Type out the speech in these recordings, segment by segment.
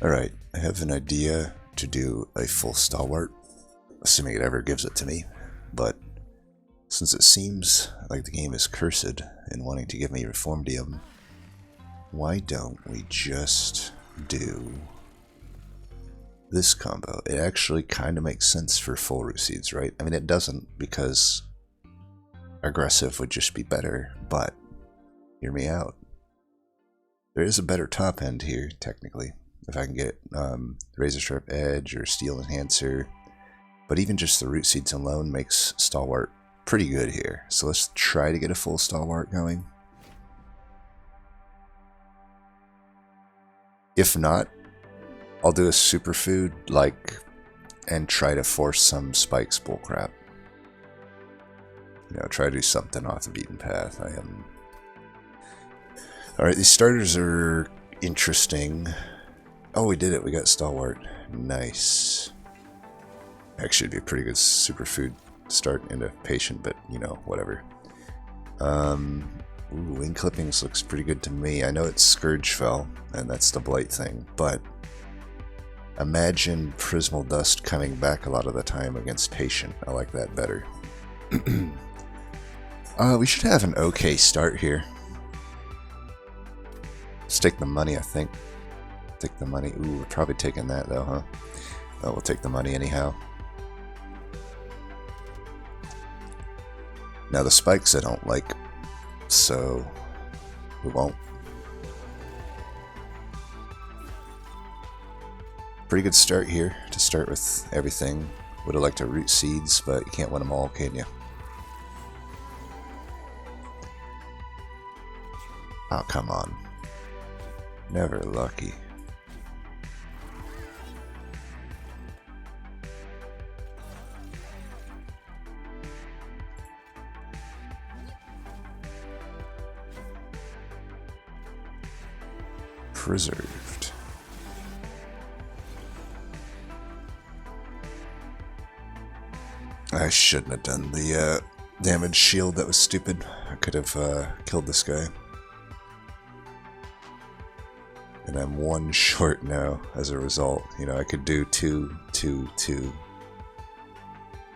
Alright, I have an idea to do a full Stalwart, assuming it ever gives it to me, but since it seems like the game is cursed in wanting to give me Reformdium, why don't we just do this combo? It actually kind of makes sense for full root seeds, right? I mean, it doesn't because aggressive would just be better, but hear me out. There is a better top end here, technically. If I can get Razor Sharp Edge or Steel Enhancer. But even just the root seeds alone makes Stalwart pretty good here. So let's try to get a full Stalwart going. If not, I'll do a superfood and try to force some spikes bullcrap. You know, try to do something off the beaten path. Alright, these starters are interesting. Oh, we did it. We got Stalwart. Nice. Actually, it'd be a pretty good superfood start into Patient, but, you know, whatever. Ooh, Wing Clippings looks pretty good to me. I know it's Scourge Fell, and that's the Blight thing, but imagine Prismal Dust coming back a lot of the time against Patient. I like that better. We should have an okay start here. Let's take the money, I think. Take the money. Ooh, we're probably taking that though, huh? Oh, we'll take the money anyhow. Now the spikes I don't like, so we won't. Pretty good start here to start with everything. Would have liked to root seeds, but you can't win them all, can you? Oh, come on. Never lucky. Preserved. I shouldn't have done the damage shield. That was stupid. I could have killed this guy. And I'm one short now as a result. You know, I could do 2, 2, 2.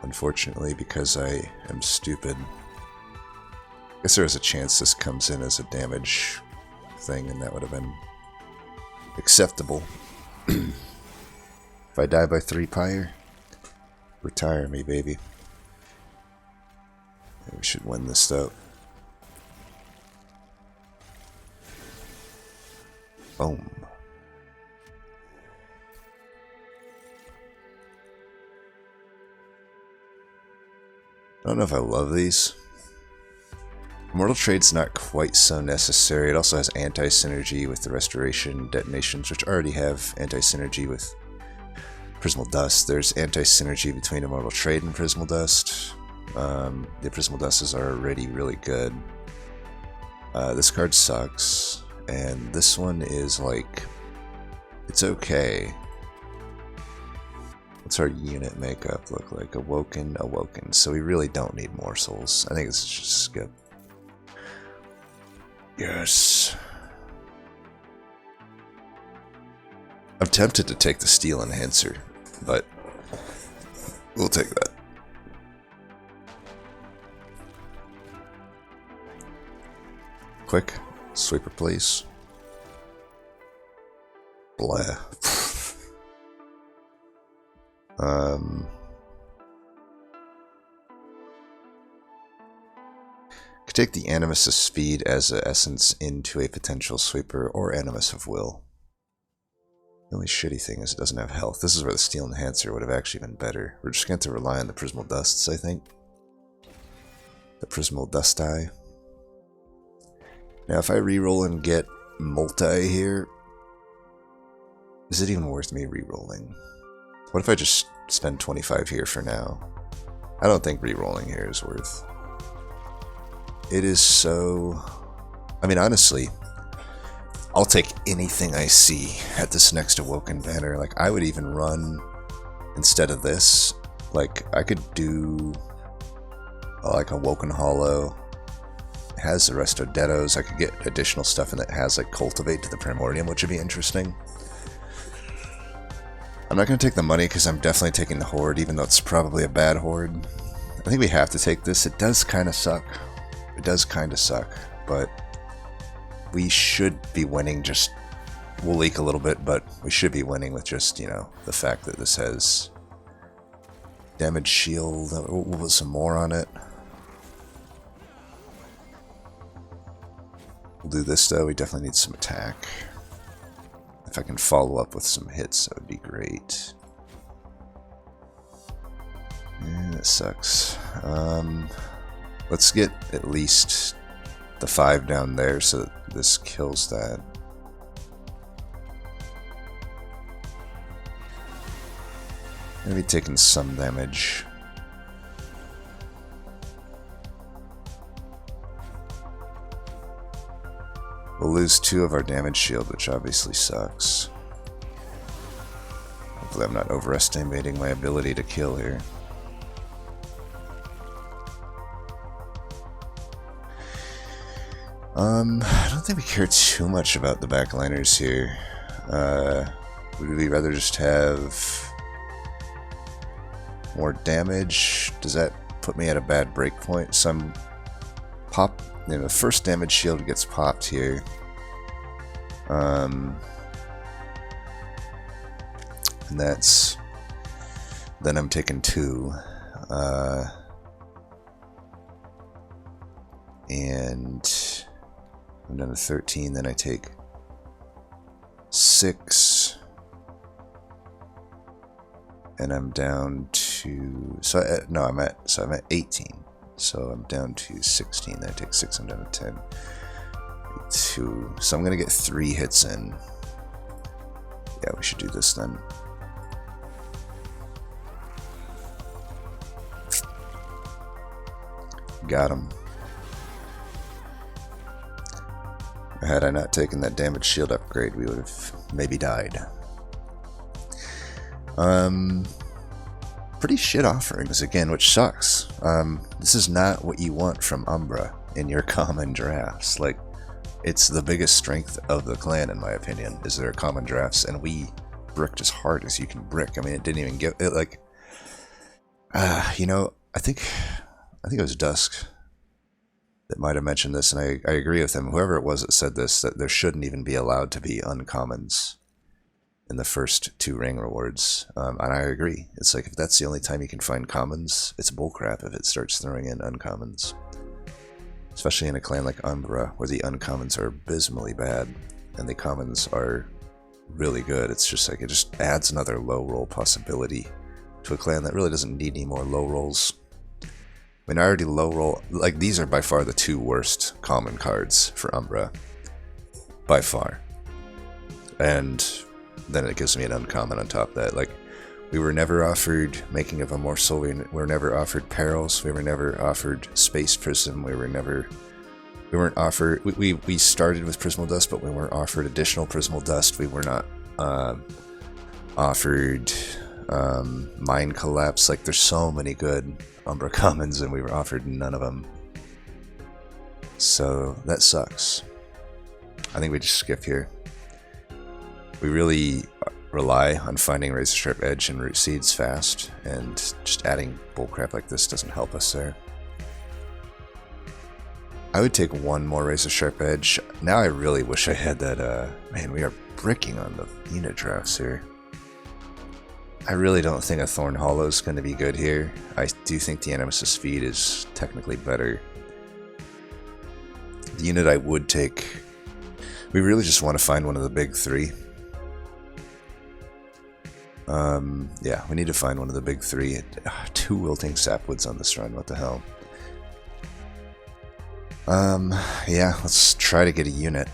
Unfortunately, because I am stupid. I guess there is a chance this comes in as a damage thing, and that would have been acceptable. If I die by 3 pyre, retire me, baby. We should win this though. Boom. I don't know if I love these. Mortal Trade's not quite so necessary. It also has anti-synergy with the Restoration detonations, which already have anti-synergy with Prismal Dust. There's anti-synergy between Immortal Trade and Prismal Dust. The Prismal Dusts are already really good. This card sucks, and this one is like, it's okay. What's our unit makeup look like? Awoken, Awoken. So we really don't need more souls. I think it's just skip. Yes. I'm tempted to take the Steel Enhancer, but we'll take that. Quick, sweeper please. Blah. Could take the Animus of Speed as an essence into a potential sweeper, or Animus of Will. The only shitty thing is it doesn't have health. This is where the Steel Enhancer would have actually been better. We're just going to rely on the Prismal Dusts, I think. The Prismal Dust Eye. Now if I reroll and get multi here, is it even worth me rerolling? What if I just spend 25 here for now? I don't think rerolling here is worth. It is so... I mean, honestly, I'll take anything I see at this next Awoken banner. Like, I would even run, instead of this, like, I could do, like, Awoken Hollow. It has the Resto Deados. I could get additional stuff in that has, like, Cultivate to the Primordium, which would be interesting. I'm not going to take the money because I'm definitely taking the horde, even though it's probably a bad horde. I think we have to take this. It does kind of suck. It does kind of suck, but we should be winning. Just we'll leak a little bit, but we should be winning with just, you know, the fact that this has damage shield. We'll put some more on it. We'll do this though. We definitely need some attack. If I can follow up with some hits, that would be great. Yeah, that sucks. Let's get at least the 5 down there so that this kills that. Maybe taking some damage. We'll lose 2 of our damage shield, which obviously sucks. Hopefully I'm not overestimating my ability to kill here. I don't think we care too much about the backliners here. Would we rather just have more damage? Does that put me at a bad break point? Some pop, you know, the first damage shield gets popped here. And that's, then I'm taking 2. And I'm down to 13, then I take 6. And I'm down to, I'm at 18. So I'm down to 16, then I take 6, I'm down to 10. 2. So I'm gonna get 3 hits in. Yeah, we should do this then. Got him. Had I not taken that damage shield upgrade, we would have maybe died. Pretty shit offerings again, which sucks. This is not what you want from Umbra in your common drafts. Like, it's the biggest strength of the clan, in my opinion, is their common drafts, and we bricked as hard as you can brick. I mean, it didn't even get it. Like, you know, I think it was Dusk that might have mentioned this, and I agree with him. Whoever it was that said this, that there shouldn't even be allowed to be uncommons in the first 2 ring rewards, and I agree. It's like, if that's the only time you can find commons, it's bullcrap if it starts throwing in uncommons. Especially in a clan like Umbra, where the uncommons are abysmally bad, and the commons are really good. It's just like, it just adds another low roll possibility to a clan that really doesn't need any more low rolls. I mean, I already low roll, like, these are by far the 2 worst common cards for Umbra. By far. And then it gives me an uncommon on top of that. Like, we were never offered Making of a Morsel, we were never offered Perils, we were never offered Space Prism, we weren't offered, we started with Prismal Dust, but we weren't offered additional Prismal Dust, we were not offered Mind Collapse. Like, there's so many good Umbra commons, and we were offered none of them. So that sucks. I think we just skip here. We really rely on finding Razor Sharp Edge and Root Seeds fast, and just adding bullcrap like this doesn't help us there. I would take 1 more Razor Sharp Edge. Now I really wish I had that, man, we are bricking on the unit drafts here. I really don't think a Thorn Hollow is going to be good here. I do think the Animus' Feed is technically better. The unit I would take, we really just want to find one of the big 3. Yeah, we need to find one of the big 3. 2 Wilting Sapwoods on this run, what the hell. Yeah, let's try to get a unit.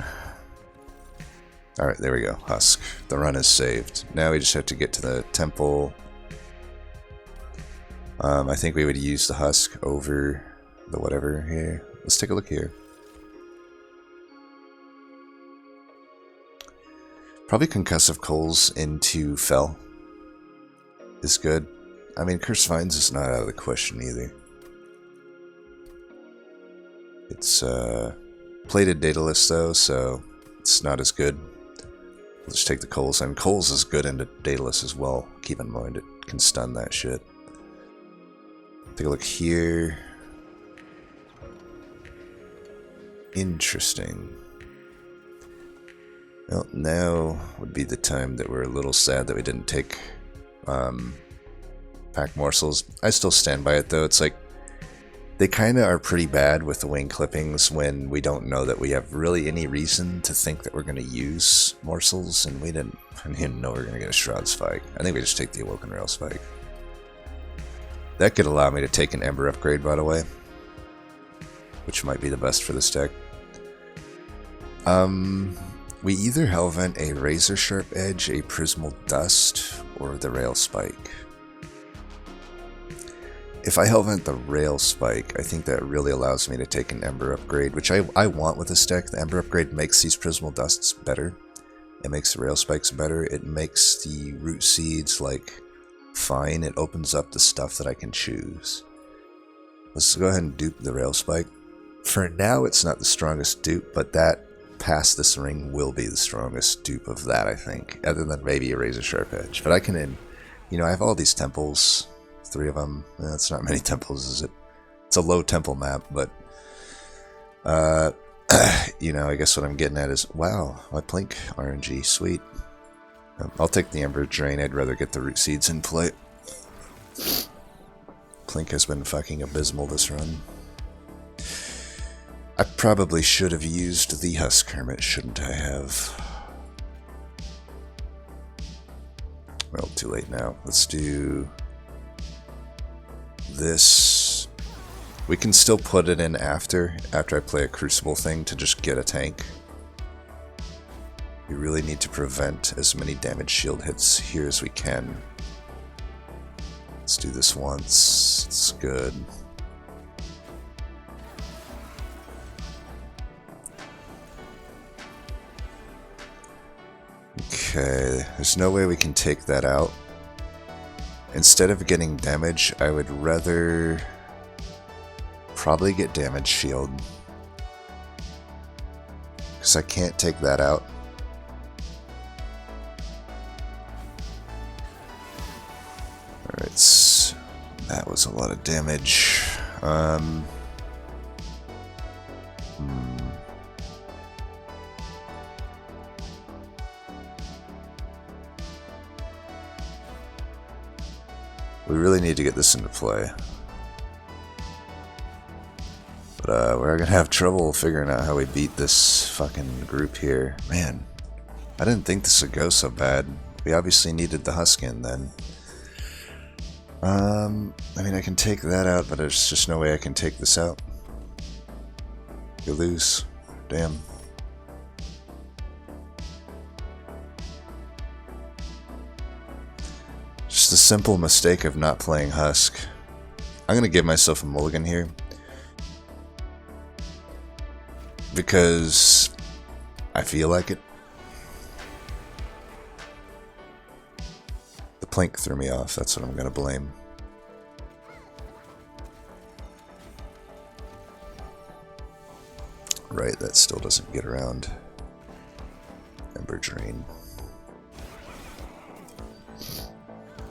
Alright, there we go. Husk. The run is saved. Now we just have to get to the temple. I think we would use the Husk over the whatever here. Let's take a look here. Probably Concussive Coals into Fell is good. I mean, Curse Vines is not out of the question either. It's Plated Daedalus though, so it's not as good. Let's take the coals, and coals is good into Daedalus as well. Keep in mind it can stun that shit. Take a look here. Interesting. Well, now would be the time that we're a little sad that we didn't take pack morsels. I still stand by it though. It's like they kind of are pretty bad with the wing clippings when we don't know that we have really any reason to think that we're going to use morsels, and I didn't know we were going to get a Shroud Spike. I think we just take the Awoken Rail Spike. That could allow me to take an Ember upgrade, by the way, which might be the best for this deck. We either Hellvent a Razor Sharp Edge, a Prismal Dust, or the Rail Spike. If I Hellvent the Rail Spike, I think that really allows me to take an Ember upgrade, which I want with this deck. The Ember upgrade makes these Prismal Dusts better. It makes the Rail Spikes better. It makes the Root Seeds, like, fine. It opens up the stuff that I can choose. Let's go ahead and dupe the Rail Spike. For now, it's not the strongest dupe, but that past this ring will be the strongest dupe of that, I think, other than maybe a Razor Sharp Edge. But I can, you know, I have all these temples, 3 of them. That's not many temples, is it? It's a low temple map, but you know, I guess what I'm getting at is, wow, my Plink RNG, sweet. I'll take the Ember Drain. I'd rather get the Root Seeds in play. Plink has been fucking abysmal this run. I probably should have used the Husk Hermit, shouldn't I have? Well, too late now. Let's do this. We can still put it in after I play a Crucible thing to just get a tank. We really need to prevent as many damage shield hits here as we can. Let's do this once. It's good. Okay, there's no way we can take that out. Instead of getting damage, I would rather probably get damage shield. Because I can't take that out. Alright, that was a lot of damage. We really need to get this into play. But we're gonna have trouble figuring out how we beat this fucking group here. Man, I didn't think this would go so bad. We obviously needed the Huskin then. I mean, I can take that out, but there's just no way I can take this out. You lose. Damn. Just a simple mistake of not playing Husk. I'm gonna give myself a mulligan here. Because I feel like it. The Plink threw me off, that's what I'm gonna blame. Right, that still doesn't get around. Ember Drain.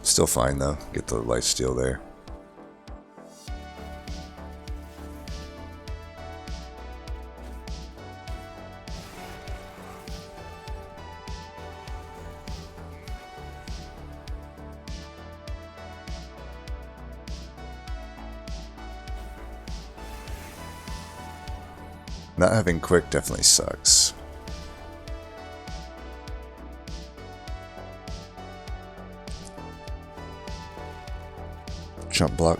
Still fine though, get the lifesteal there. Not having quick definitely sucks. Jump block.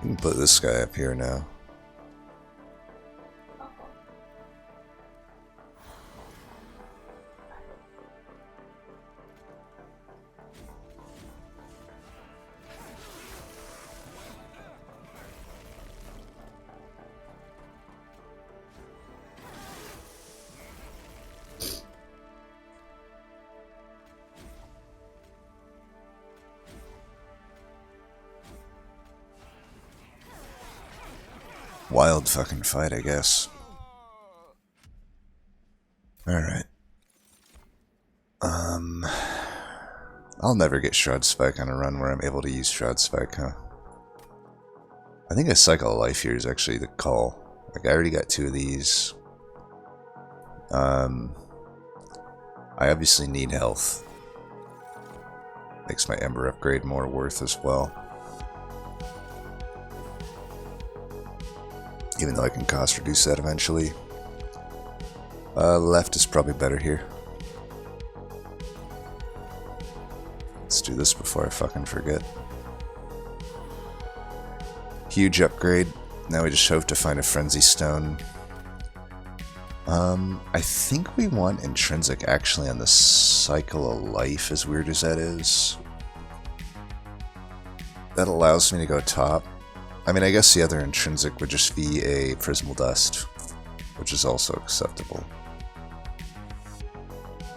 We can put this guy up here now. Wild fucking fight, I guess. Alright. I'll never get Shroud Spike on a run where I'm able to use Shroud Spike, huh? I think a Cycle of Life here is actually the call. Like, I already got 2 of these. I obviously need health. Makes my Ember upgrade more worth as well. Even though I can cost reduce that eventually. Left is probably better here. Let's do this before I fucking forget. Huge upgrade. Now we just hope to find a Frenzy Stone. I think we want Intrinsic actually on the Cycle of Life, as weird as that is. That allows me to go top. I mean, I guess the other Intrinsic would just be a Prismal Dust, which is also acceptable.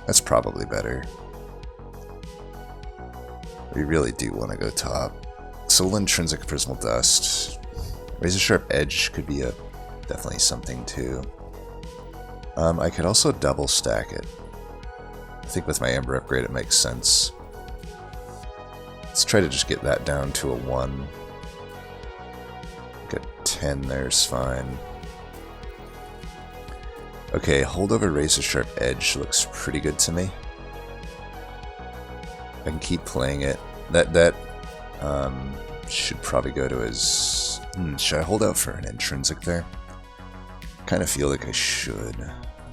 That's probably better. We really do want to go top. Soul Intrinsic Prismal Dust. Razor Sharp Edge could be definitely something too. I could also double stack it. I think with my Amber upgrade it makes sense. Let's try to just get that down to a 1. Get 10 there's fine. Okay, Holdover Razor Sharp Edge looks pretty good to me. I can keep playing it. That should probably go to his... should I hold out for an Intrinsic there? Kind of feel like I should.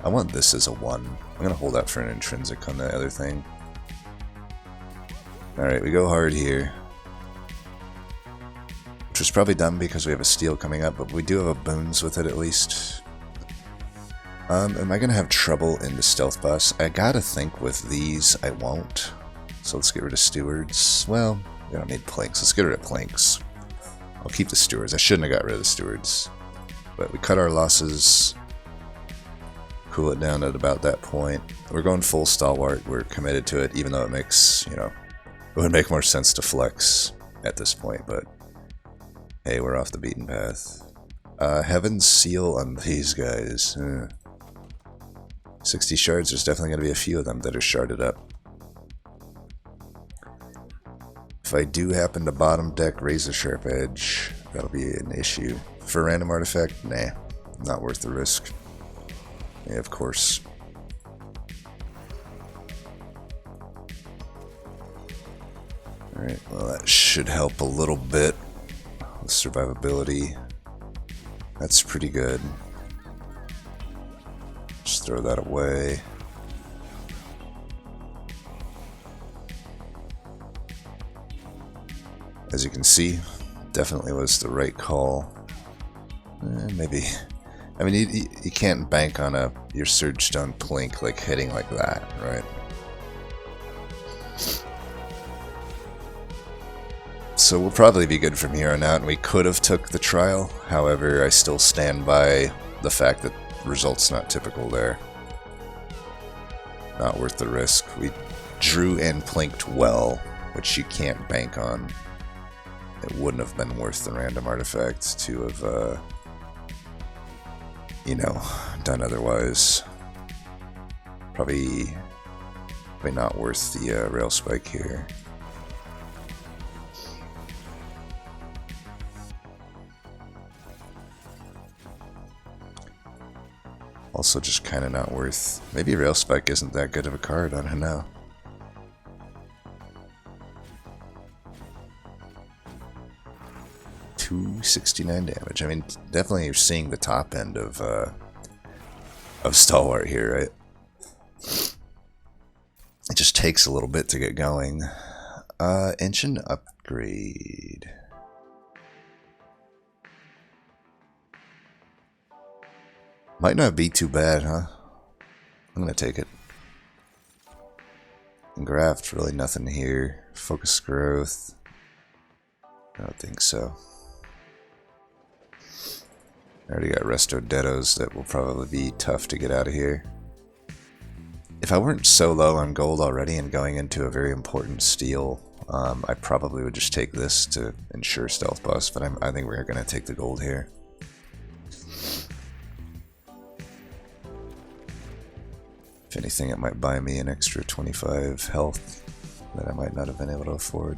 I want this as a 1. I'm going to hold out for an Intrinsic on the other thing. Alright, we go hard here. Which was probably dumb because we have a steal coming up, but we do have a boons with it at least. Am I going to have trouble in the stealth boss? I gotta think with these I won't. So let's get rid of stewards. Well, we don't need planks. Let's get rid of planks. I'll keep the stewards. I shouldn't have got rid of the stewards. But we cut our losses. Cool it down at about that point. We're going full Stalwart. We're committed to it, even though it makes, you know, it would make more sense to flex at this point, but hey, we're off the beaten path. Heaven's Seal on these guys. 60 shards, there's definitely going to be a few of them that are sharded up. If I do happen to bottom deck Razor Sharp Edge, that'll be an issue. For a random artifact, nah, not worth the risk. Yeah, of course. Alright, well that should help a little bit with survivability. That's pretty good. Just throw that away. As you can see, definitely was the right call. Maybe, I mean, you can't bank on your Surge Stone Plink like hitting like that, right? So we'll probably be good from here on out, and we could have took the trial. However, I still stand by the fact that results not typical there. Not worth the risk. We drew and plinked well, which you can't bank on. It wouldn't have been worth the random artifact to have, you know, done otherwise. Probably not worth the rail spike here. Also just kind of not worth... Maybe Rail Spike isn't that good of a card, I don't know. $269 damage. I mean, definitely you're seeing the top end of Stalwart here, right? It just takes a little bit to get going. Engine upgrade. Might not be too bad, huh? I'm gonna take it. Graft, really nothing here. Focus growth. I don't think so. I already got Resto Deados that will probably be tough to get out of here. If I weren't so low on gold already and going into a very important steal, I probably would just take this to ensure stealth bust, but I think we're gonna take the gold here. If anything, it might buy me an extra 25 health that I might not have been able to afford.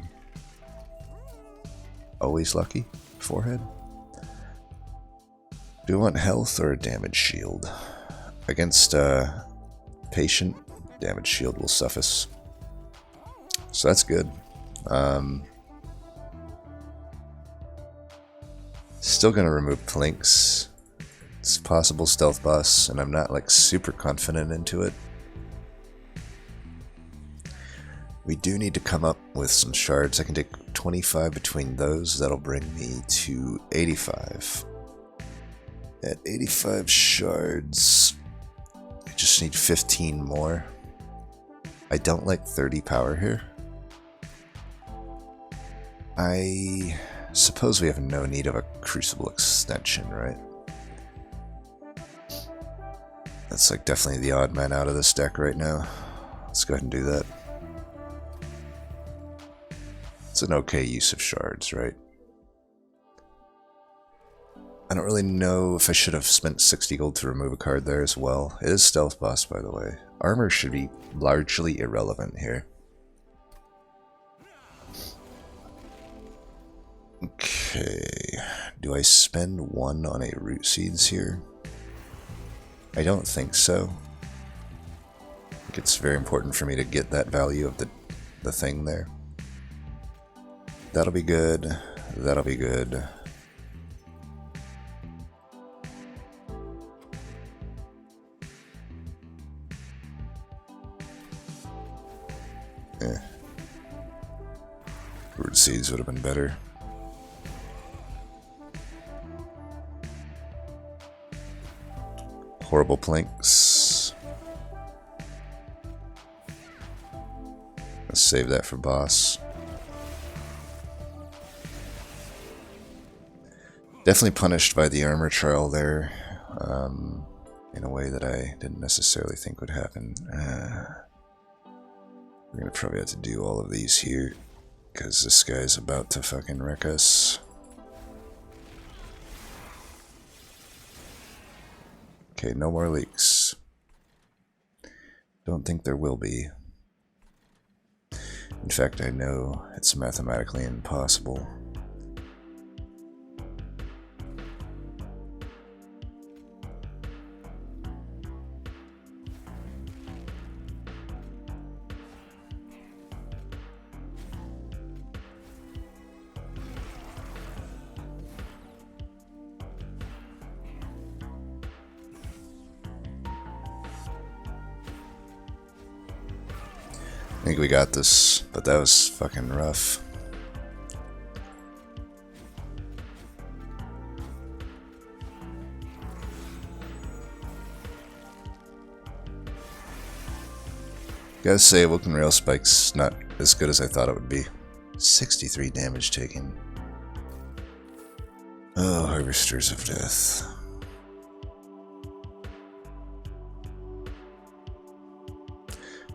Always lucky? Forehead? Do you want health or a damage shield? Against patient, damage shield will suffice. So that's good. Still gonna remove Plinks. It's a possible stealth boss, and I'm not like super confident into it. We do need to come up with some shards. I can take 25 between those. That'll bring me to 85. At 85 shards, I just need 15 more. I don't like 30 power here. I suppose we have no need of a Crucible extension, right? That's like definitely the odd man out of this deck right now. Let's go ahead and do that. It's an okay use of shards, right? I don't really know if I should have spent 60 gold to remove a card there as well. It is stealth boss, by the way. Armor should be largely irrelevant here. Okay, do I spend one on a root seeds here? I don't think so. I think it's very important for me to get that value of the thing there. That'll be good. That'll be good. Root seeds would have been better. Horrible Plinks. Let's save that for boss. Definitely punished by the armor trial there, in a way that I didn't necessarily think would happen. We're gonna probably have to do all of these here, because this guy's about to fucking wreck us. Okay, no more leaks. Don't think there will be. In fact, I know it's mathematically impossible. I think we got this, but that was fucking rough. Gotta say, Woken Rail Spike's not as good as I thought it would be. 63 damage taken. Oh, Harvesters of Death.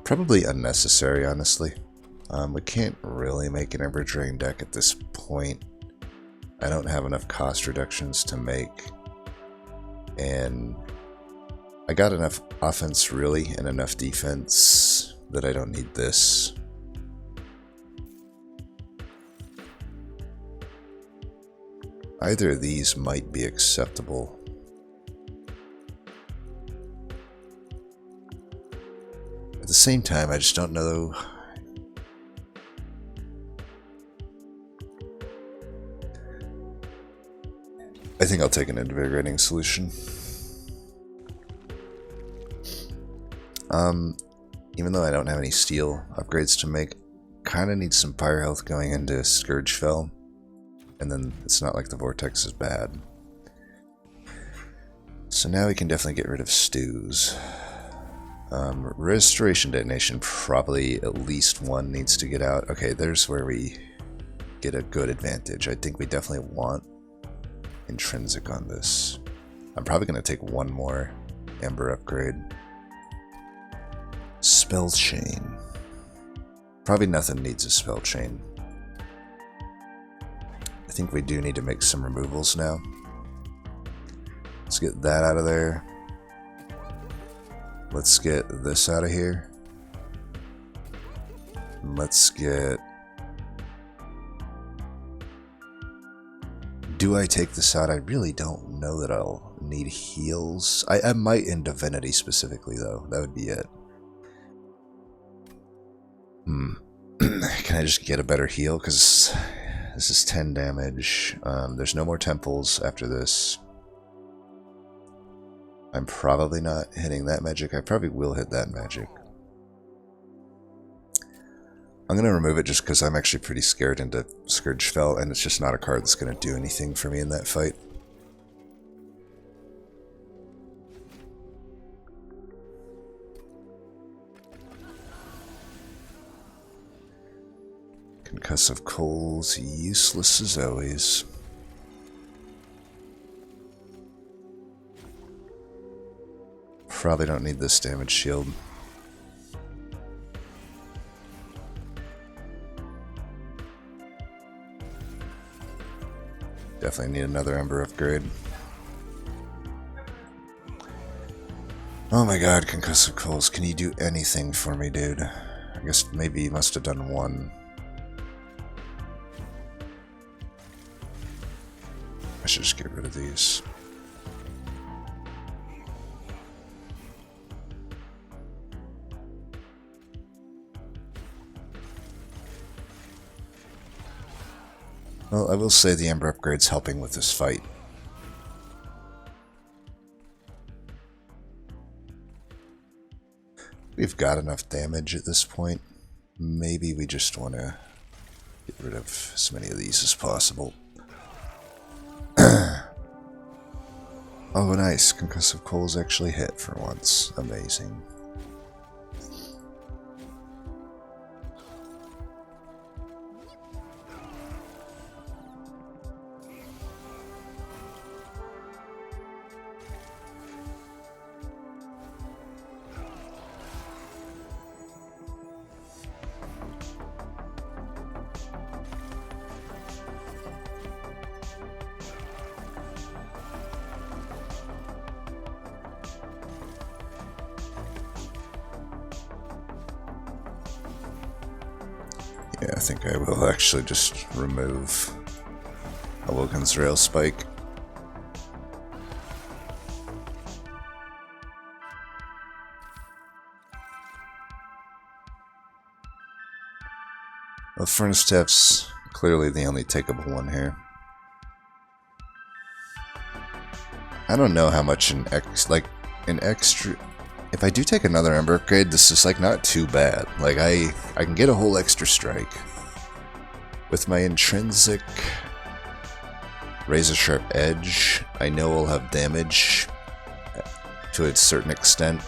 Probably unnecessary, honestly. We can't really make an Ember Drain deck at this point. I don't have enough cost reductions to make. And I got enough offense, really, and enough defense that I don't need this. Either of these might be acceptable. At the same time, I just don't know. I think I'll take an invigorating solution. Even though I don't have any steel upgrades to make, kind of need some fire health going into Scourgefell, and then it's not like the Vortex is bad. So now we can definitely get rid of stews. Restoration Detonation, probably at least one needs to get out. Okay, there's where we get a good advantage. I think we definitely want Intrinsic on this. I'm probably going to take one more Ember upgrade. Spell Chain. Probably nothing needs a Spell Chain. I think we do need to make some removals now. Let's get that out of there. Let's get this out of here. Let's get... Do I take this out? I really don't know that I'll need heals. I might in Divinity specifically, though. That would be it. Can I just get a better heal? Because this is 10 damage. There's no more temples after this. I'm probably not hitting that magic. I probably will hit that magic. I'm going to remove it just because I'm actually pretty scared into Scourgefell, and it's just not a card that's going to do anything for me in that fight. Concussive Coals, useless as always. Probably don't need this damage shield. Definitely need another Ember upgrade. Oh my god, Concussive Coals, can you do anything for me, dude? I guess maybe you must have done one. I should just get rid of these. Well, I will say the Ember upgrade's helping with this fight. We've got enough damage at this point. Maybe we just want to get rid of as many of these as possible. Oh, nice. Concussive Coals actually hit for once. Amazing. Yeah, I think I will actually just remove a Woken's Rail Spike. Well, Furnace Staff's clearly the only takeable one here. I don't know how much an extra... If I do take another Ember upgrade, this is like not too bad. Like I can get a whole extra strike. With my intrinsic Razor Sharp Edge, I know I'll have damage to a certain extent.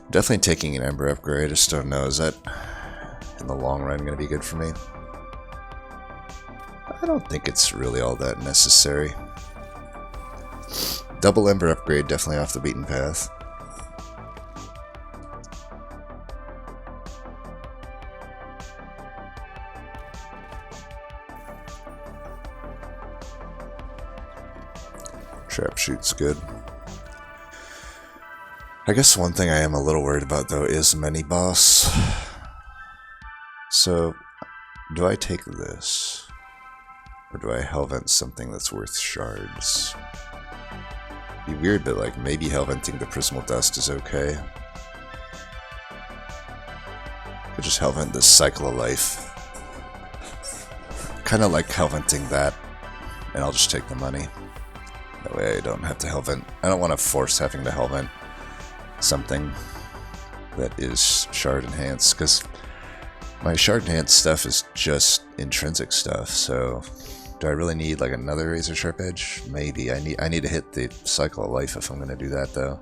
Definitely taking an Ember upgrade. I just don't know. Is that in the long run going to be good for me? I don't think it's really all that necessary. Double Ember upgrade, definitely off the beaten path. Trap shoot's good. I guess one thing I am a little worried about, though, is mini-boss. So, do I take this? Or do I Hellvent something that's worth shards? Be weird, but like, maybe Hellventing the Prismal Dust is okay. Could just Hellvent this Cycle of Life. Kinda like Hellventing that, and I'll just take the money. That way I don't have to Hellvent. I don't want to force having to Hellvent something that is shard enhanced, because my shard enhanced stuff is just intrinsic stuff. So do I really need like another Razor Sharp Edge? Maybe. I need to hit the Cycle of Life if I'm going to do that, though.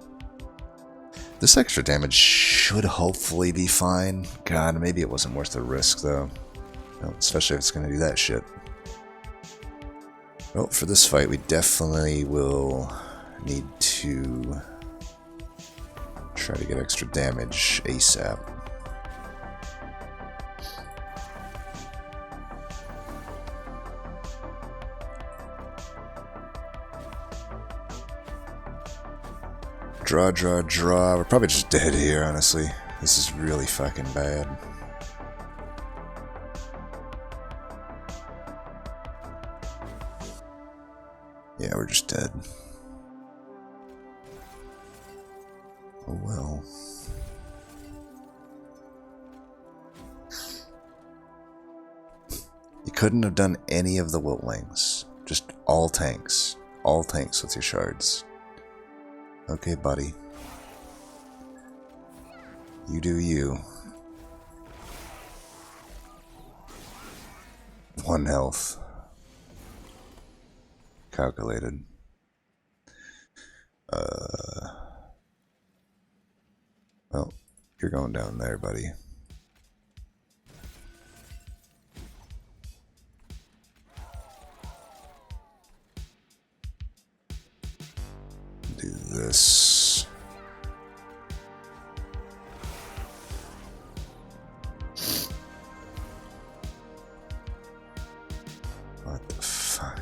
This extra damage should hopefully be fine. God, maybe it wasn't worth the risk, though. No, especially if it's going to do that shit. Well, for this fight, we definitely will need to Try to get extra damage ASAP. Draw, draw, draw. We're probably just dead here, honestly. This is really fucking bad. Yeah, we're just dead. Oh well. You couldn't have done any of the Wiltlings. Just all tanks. All tanks with your shards. Okay, buddy. You do you. 1 health. Calculated. Well, you're going down there, buddy. Do this. What the fuck?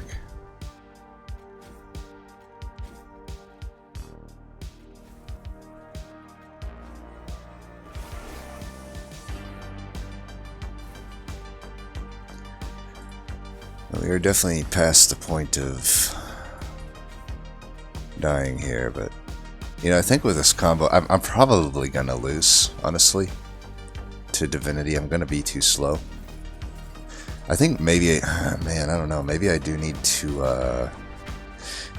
Well, we are definitely past the point of dying here, but you know, I think with this combo, I'm probably gonna lose, honestly, to Divinity. I'm gonna be too slow. I think maybe, man, I don't know, maybe I do need to,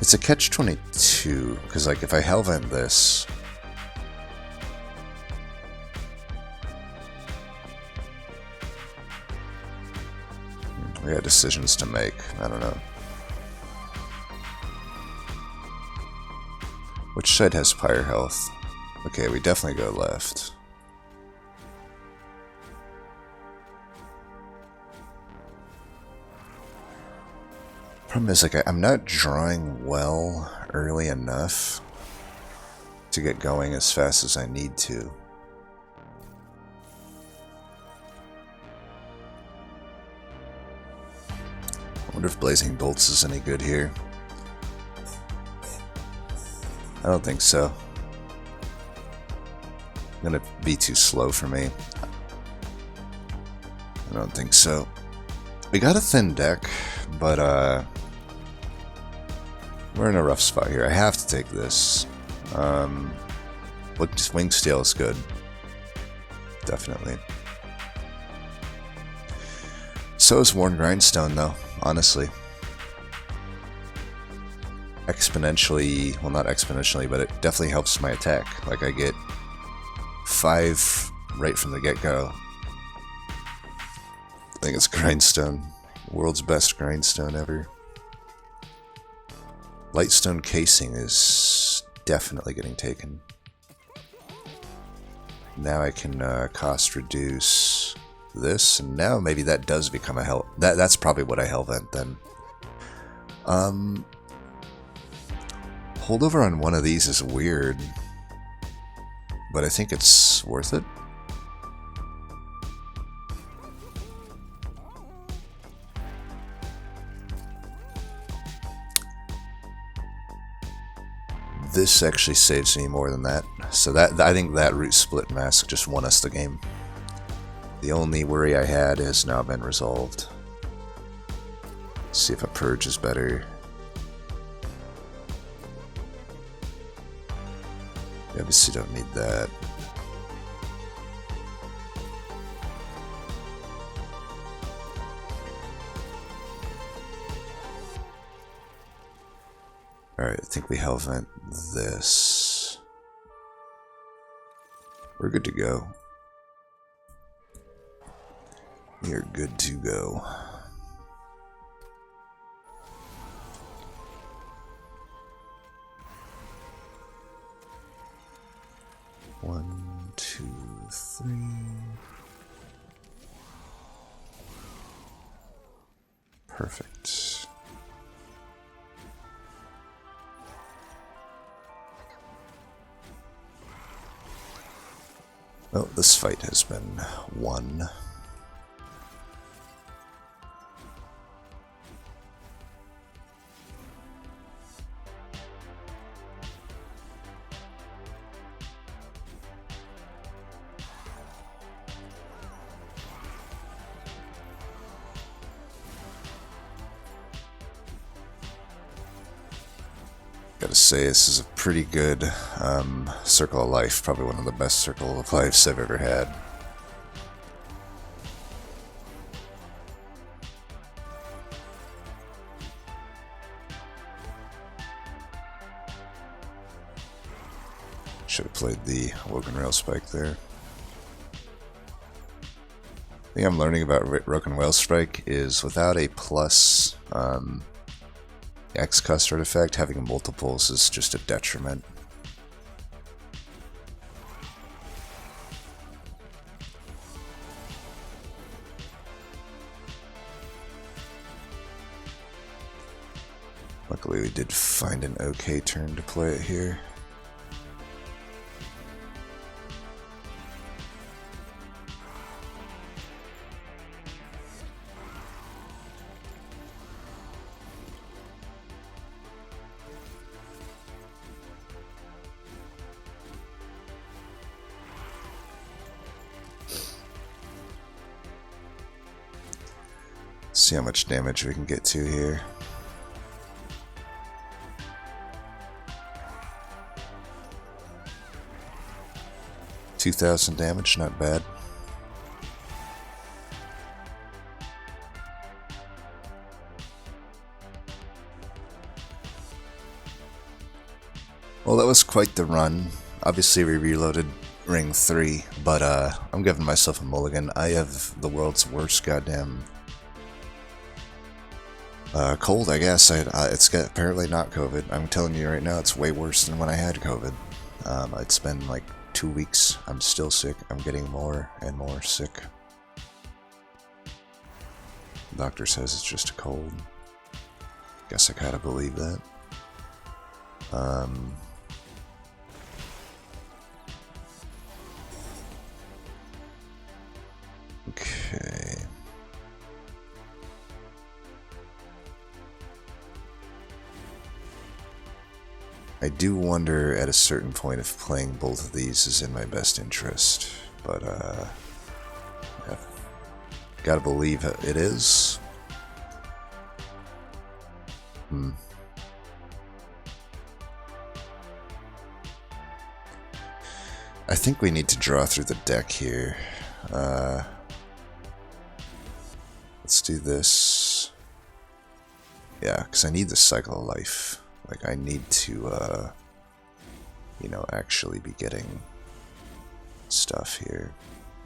it's a catch-22, because like if I Hellvent this, we got decisions to make, I don't know. Which side has Pyre health? Okay, we definitely go left. Problem is, like, I'm not drawing well early enough to get going as fast as I need to. I wonder if Blazing Bolts is any good here. I don't think so. Gonna be too slow for me. I don't think so. We got a thin deck, but we're in a rough spot here. I have to take this. Wing Steel is good. Definitely. So is Worn Grindstone, though, honestly. Exponentially, well, not exponentially, but it definitely helps my attack. Like, I get 5 right from the get-go. I think it's Grindstone. World's best Grindstone ever. Lightstone Casing is definitely getting taken. Now I can cost reduce this, and now maybe that does become a hell. That's probably what I Hellvent then. Holdover on one of these is weird, but I think it's worth it. This actually saves me more than that. So that I think that root split mask just won us the game. The only worry I had has now been resolved. Let's see if a purge is better. You obviously don't need that. Alright, I think we Hellvent this. We're good to go. We are good to go. One, two, three. Perfect. Well, this fight has been won. Gotta say, this is a pretty good Circle of Life. Probably one of the best Circle of Lives I've ever had. Should have played the Woken Rail Spike there. The thing I'm learning about Woken Rail Spike is without a plus X custard effect, having multiples is just a detriment. Luckily we did find an okay turn to play it here. See how much damage we can get to here. $2,000 damage, not bad. Well, that was quite the run. Obviously we reloaded Ring 3, but I'm giving myself a mulligan. I have the world's worst goddamn cold, I guess. It's apparently not COVID. I'm telling you right now, it's way worse than when I had COVID. It's been like 2 weeks. I'm still sick. I'm getting more and more sick. The doctor says it's just a cold. Guess I kind of believe that. Okay. I do wonder at a certain point if playing both of these is in my best interest, but I've gotta believe it is. I think we need to draw through the deck here. Let's do this. Yeah, because I need the Cycle of Life. Like, I need to, you know, actually be getting stuff here.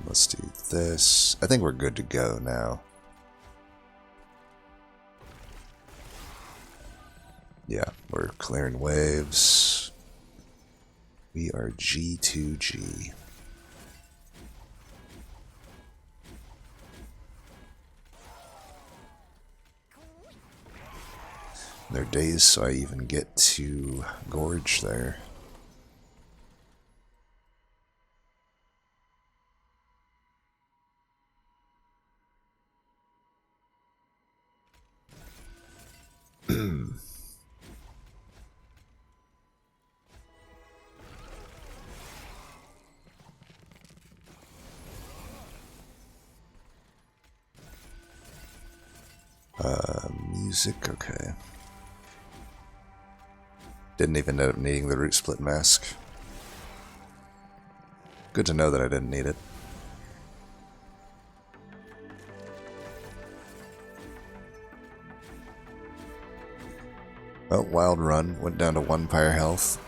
Let's do this. I think we're good to go now. Yeah, we're clearing waves. We are G2G. There are days so I even get to gorge there. Music, okay. Didn't even end up needing the root split mask. Good to know that I didn't need it. Well, wild run, went down to 1 pyre health.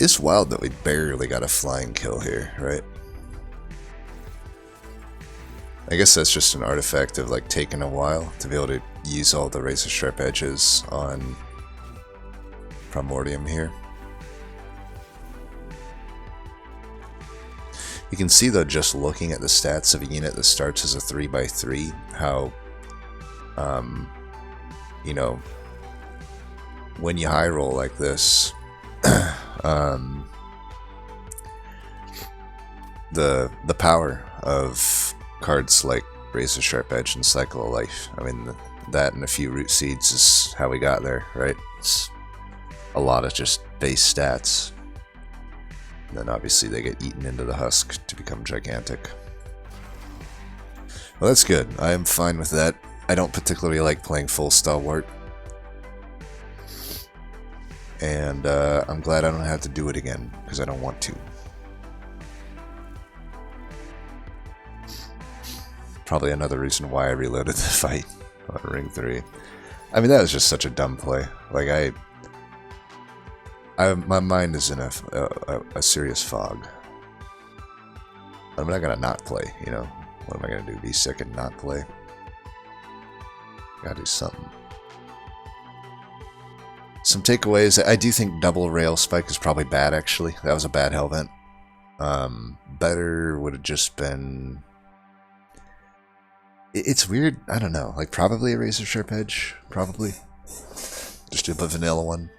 It's wild that we barely got a flying kill here, right? I guess that's just an artifact of like taking a while to be able to use all the razor sharp edges on Primordium here. You can see though, just looking at the stats of a unit that starts as a 3x3, how, you know, when you high roll like this, the power of cards like Razor Sharp Edge and Cycle of Life. I mean, that and a few Root Seeds is how we got there, right? It's a lot of just base stats. And then obviously they get eaten into the husk to become gigantic. Well, that's good. I am fine with that. I don't particularly like playing full Stalwart. And I'm glad I don't have to do it again, because I don't want to. Probably another reason why I reloaded the fight on Ring 3. I mean, that was just such a dumb play. Like, my mind is in a serious fog. I'm not gonna not play, you know? What am I gonna do? Be sick and not play? Gotta do something. Some takeaways. I do think double rail spike is probably bad, actually. That was a bad Hellvent. Better would have just been... It's weird. I don't know. Like, probably a Razor Sharp Edge. Probably. Just a vanilla one.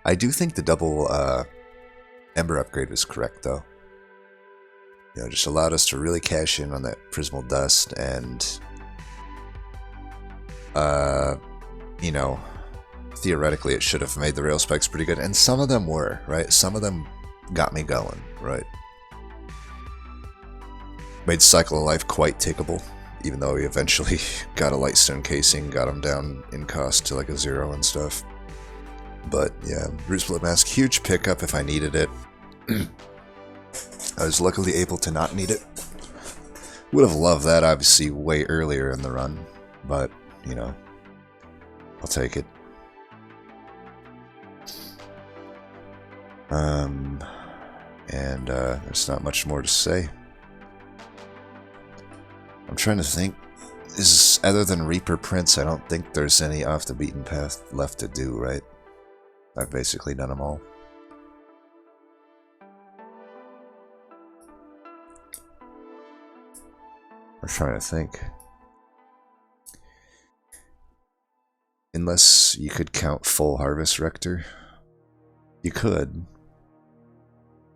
I do think the double Ember upgrade was correct, though. You know, just allowed us to really cash in on that Prismal Dust, and you know, theoretically it should have made the rail spikes pretty good, and some of them were, right? Some of them got me going, right? Made Cycle of Life quite takeable, even though we eventually got a Lightstone casing, got him down in cost to like a 0 and stuff. But yeah, Root Split Mask, huge pickup if I needed it. I was luckily able to not need it. Would have loved that, obviously, way earlier in the run, but, you know, I'll take it. There's not much more to say. I'm trying to think. Other than Reaper Prince, I don't think there's any off the beaten path left to do, right? I've basically done them all. I'm trying to think. Unless you could count full Harvest Rector. You could.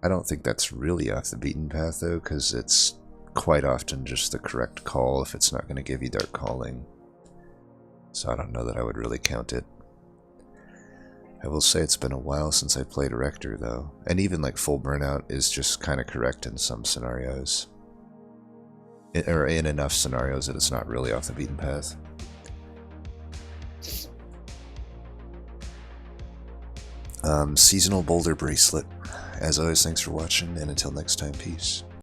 I don't think that's really off the beaten path, though, because it's quite often just the correct call if it's not going to give you Dark Calling. So I don't know that I would really count it. I will say it's been a while since I played a Rector, though. And even like full Burnout is just kind of correct in some scenarios. Or in enough scenarios that it's not really off the beaten path. Seasonal Boulder Bracelet. As always, thanks for watching, and until next time, peace.